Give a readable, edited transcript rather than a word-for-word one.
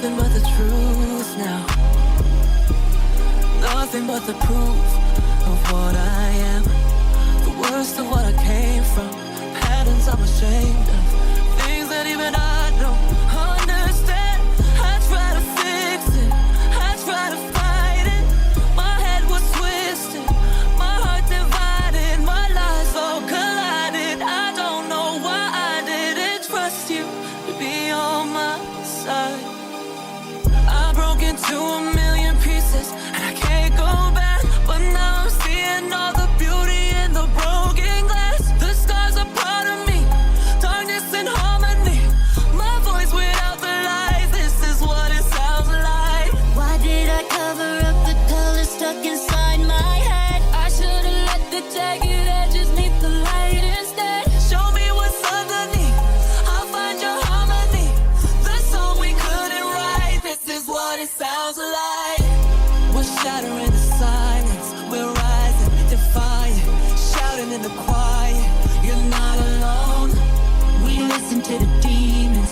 nothing but the truth now. Nothing but the proof of what I am. The worst of what I came from. Patterns I'm ashamed of. Things that even I don't understand. I try to fix it, I try to fight it. My head was twisted, my heart divided, my lives all collided. I don't know why I didn't trust you to be on my side. I broke into a million pieces and I can't go back, but now I'm seeing all the beauty in the broken glass. The scars are part of me, darkness and harmony. My voice without the lies, this is what it sounds like. Why did I cover up the color stuck inside my head? I should've let the jagged edges meet the light instead. Show me what's underneath, I'll find your harmony. The song we couldn't write, this is what it sounds like. We're shattering the silence, we're rising, defiant, shouting in the quiet. You're not alone. We listen to the demons